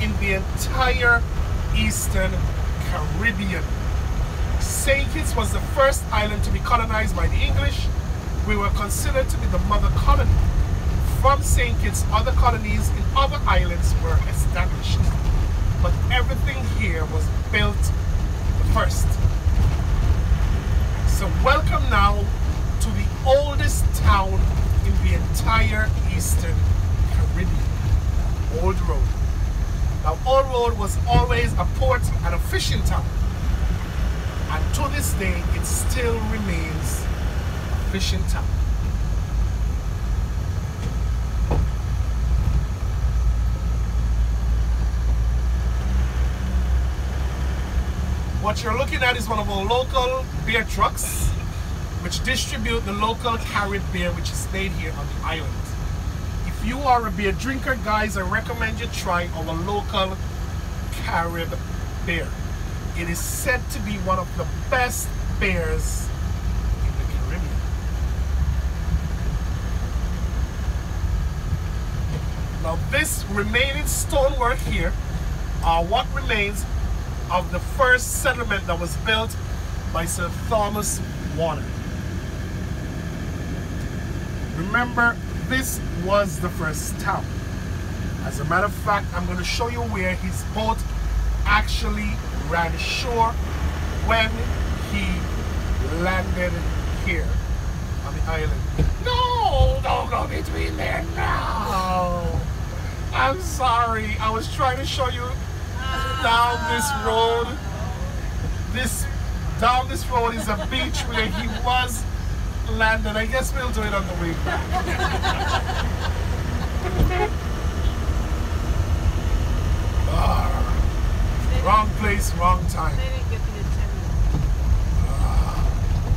in the entire Eastern Caribbean. St. Kitts was the first island to be colonized by the English. We were considered to be the mother colony. From St. Kitts, other colonies in other islands were established. But everything here was built first. So welcome now to the oldest town in the entire Eastern Caribbean, Old Road. Now, Old Road was always a port and a fishing town. And to this day, it still remains a fishing town. What you're looking at is one of our local beer trucks, which distribute the local Carib beer, which is made here on the island. If you are a beer drinker, guys, I recommend you try our local Carib beer. It is said to be one of the best beers in the Caribbean. Now, this remaining stonework here are what remains of the first settlement that was built by Sir Thomas Warner. Remember, this was the first town. As a matter of fact, I'm going to show you where his boat actually ran ashore when he landed here on the island. No, don't go between there. No, I'm sorry. I was trying to show you down this road. Down this road is a beach where he was landed. I guess we'll do it on the way back. Wrong place, wrong time. They didn't get the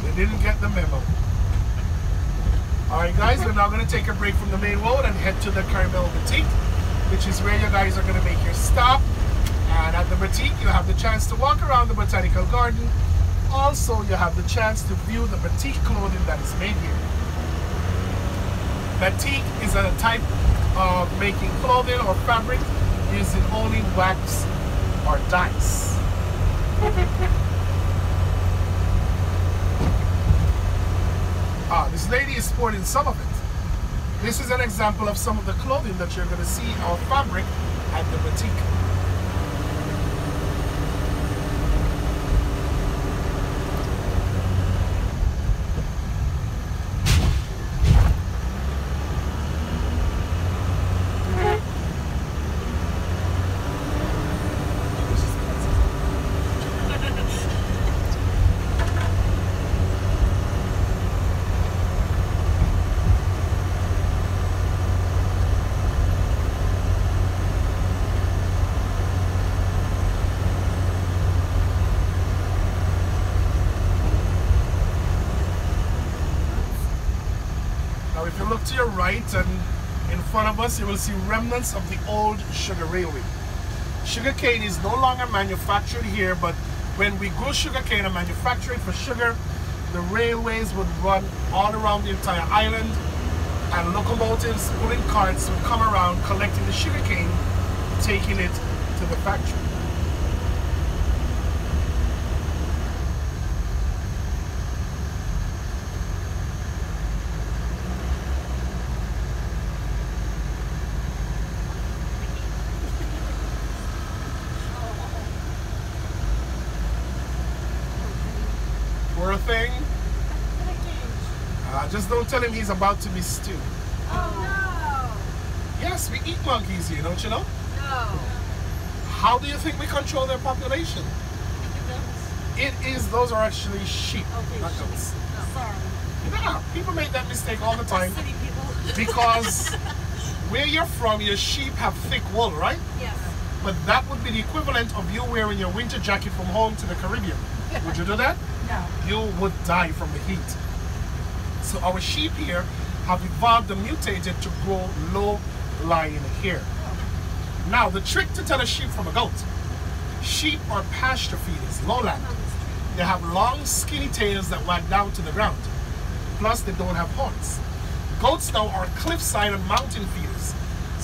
They didn't get the memo. Alright guys, we're now going to take a break from the main road and head to the Carmel Boutique, which is where you guys are going to make your stop. And at the boutique, you have the chance to walk around the botanical garden. Also, you have the chance to view the batik clothing that is made here. Batik is a type of making clothing or fabric using only wax or dyes. This lady is sporting some of it. This is an example of some of the clothing that you're going to see or fabric at the boutique. If you look to your right and in front of us, you will see remnants of the old sugar railway. Sugarcane is no longer manufactured here, but when we grow sugarcane and manufacture it for sugar, the railways would run all around the entire island, and locomotives pulling carts would come around collecting the sugarcane, taking it to the factory. Poor thing. Just don't tell him he's about to be stewed. Oh no! Yes, we eat monkeys here, don't you know? No. How do you think we control their population? Those are actually sheep, Okay, not sheep. goats. No. Sorry. Yeah, people make that mistake all the time City people. because where you're from, your sheep have thick wool, right? Yes. But that would be the equivalent of you wearing your winter jacket from home to the Caribbean. Would you do that? No. You would die from the heat. So our sheep here have evolved and mutated to grow low-lying hair. Now, the trick to tell a sheep from a goat: sheep are pasture feeders, lowland. They have long, skinny tails that wag down to the ground. Plus, they don't have horns. Goats now are cliffside and mountain feeders.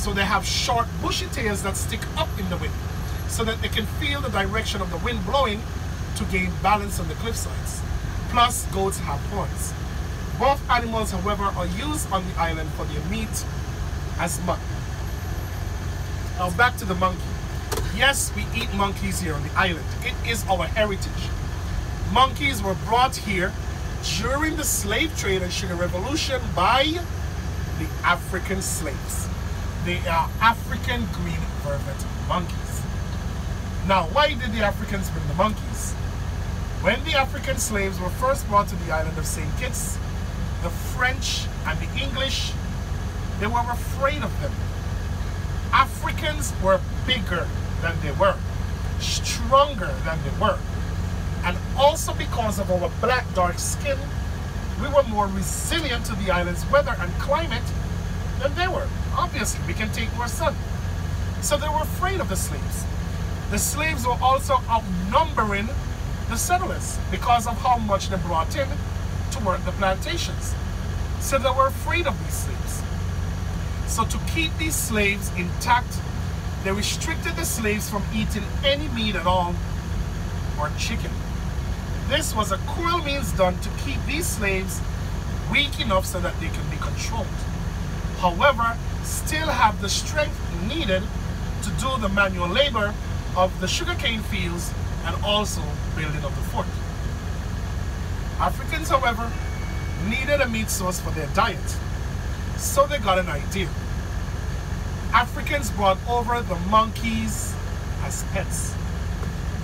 So they have short bushy tails that stick up in the wind so that they can feel the direction of the wind blowing to gain balance on the cliff sides. Plus, goats have horns. Both animals, however, are used on the island for their meat as mutton. Now back to the monkey. Yes, we eat monkeys here on the island. It is our heritage. Monkeys were brought here during the slave trade and sugar revolution by the African slaves. They are African green vervet monkeys. Now, why did the Africans bring the monkeys? When the African slaves were first brought to the island of St. Kitts, the French and the English, they were afraid of them. Africans were bigger than they were, stronger than they were. And also because of our black dark skin, we were more resilient to the island's weather and climate than they were. Obviously, we can take more sun. So they were afraid of the slaves. The slaves were also outnumbering the settlers because of how much they brought in to work the plantations. So they were afraid of these slaves. So to keep these slaves intact, they restricted the slaves from eating any meat at all or chicken. This was a cruel means done to keep these slaves weak enough so that they can be controlled. However, still have the strength needed to do the manual labor of the sugarcane fields and also building of the fort. Africans, however, needed a meat source for their diet, so they got an idea. Africans brought over the monkeys as pets.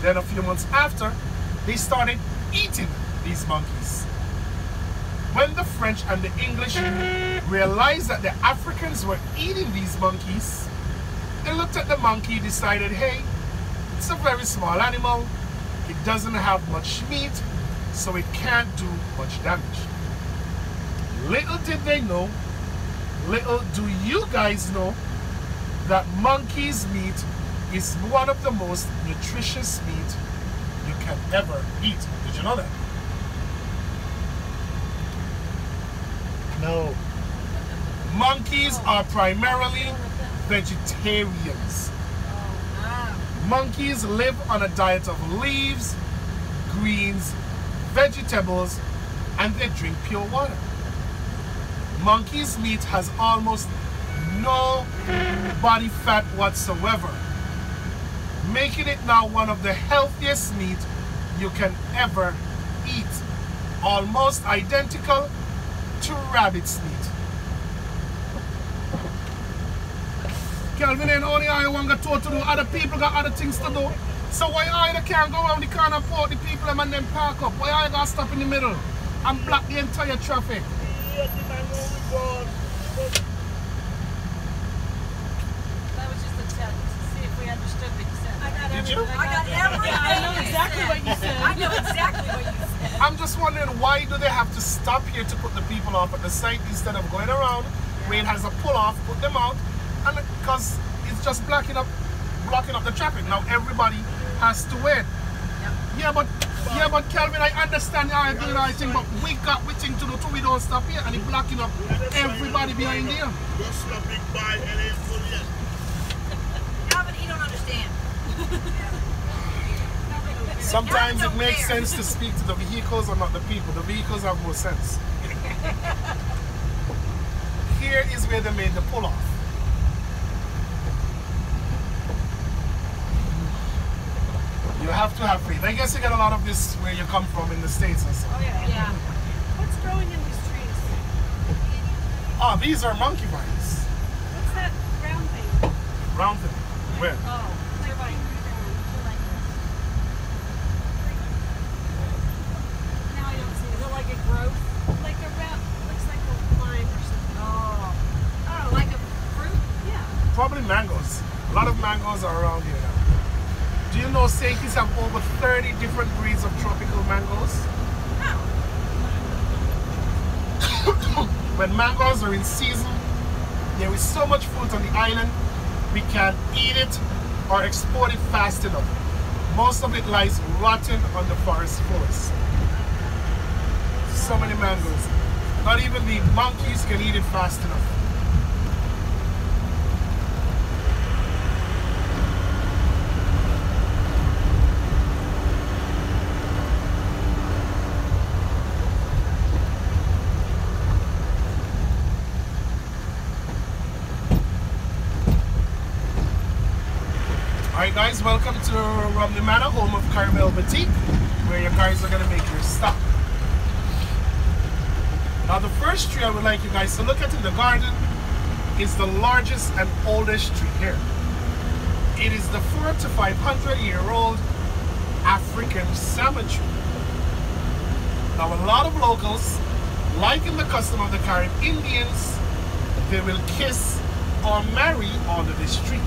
Then a few months after, they started eating these monkeys. When the French and the English realized that the Africans were eating these monkeys, they looked at the monkey, decided, hey, it's a very small animal, it doesn't have much meat, so it can't do much damage. Little did they know, little do you guys know, that monkey's meat is one of the most nutritious meat you can ever eat. Did you know that? No. Monkeys are primarily vegetarians. Monkeys live on a diet of leaves, greens, vegetables, and they drink pure water. Monkey's meat has almost no body fat whatsoever, making it now one of the healthiest meat you can ever eat, almost identical to rabbit's meat. Calvin and only I want to talk to do, other people got other things to do. So why I can't go around the corner and port the people and then park up? Why I got to stop in the middle and block the entire traffic? Did you? I got everything. I know exactly what you said. I know exactly what you said. I'm just wondering, why do they have to stop here to put the people off at the site instead of going around where it has a pull off, put them out, and because it's just blocking up the traffic. Now everybody has to wait. Yep. Yeah, but Calvin, I understand how you're doing everything, but we think to do too. We don't stop here and it's blocking up everybody behind there. Just a big buy and it's full yet. Calvin, you don't understand. Sometimes it makes sense to speak to the vehicles or not the people. The vehicles have more sense. Here is where they made the pull-off. You have to have faith. I guess you get a lot of this where you come from in the States and stuff. Oh yeah. What's growing in these trees? Oh, these are monkey vines. What's that round thing? Round thing. Where? Oh, they're like now I don't see it. Is it like a growth? Like a round, looks like a lime or something. Oh, like a fruit? Yeah. Probably mangoes. A lot of mangoes are around here now. Do you know St. Kitts have over 30 different breeds of tropical mangoes? When mangoes are in season, there is so much fruit on the island, we can't eat it or export it fast enough. Most of it lies rotten on the forest floors. So many mangoes. Not even the monkeys can eat it fast enough. Alright guys, welcome to Romney Manor, home of Caramel Boutique, where your guys are going to make your stop. Now the first tree I would like you guys to look at in the garden is the largest and oldest tree here. It is the 400 to 500 year old African salmon tree. Now a lot of locals, like in the custom of the Carib Indians, they will kiss or marry under this tree.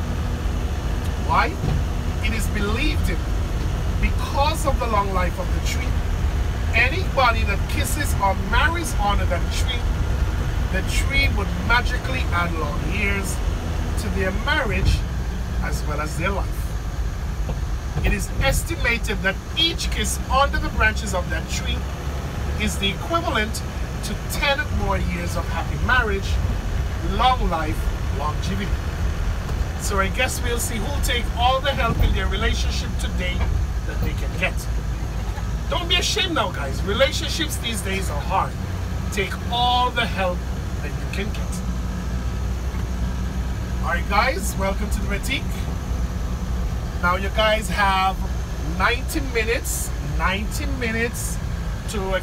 Why? It is believed in, because of the long life of the tree, anybody that kisses or marries under that tree, the tree would magically add long years to their marriage as well as their life. It is estimated that each kiss under the branches of that tree is the equivalent to 10 more years of happy marriage, long life, longevity. So I guess we'll see who'll take all the help in their relationship today that they can get. Don't be ashamed now, guys. Relationships these days are hard. Take all the help that you can get. Alright guys, welcome to the boutique. Now you guys have 90 minutes to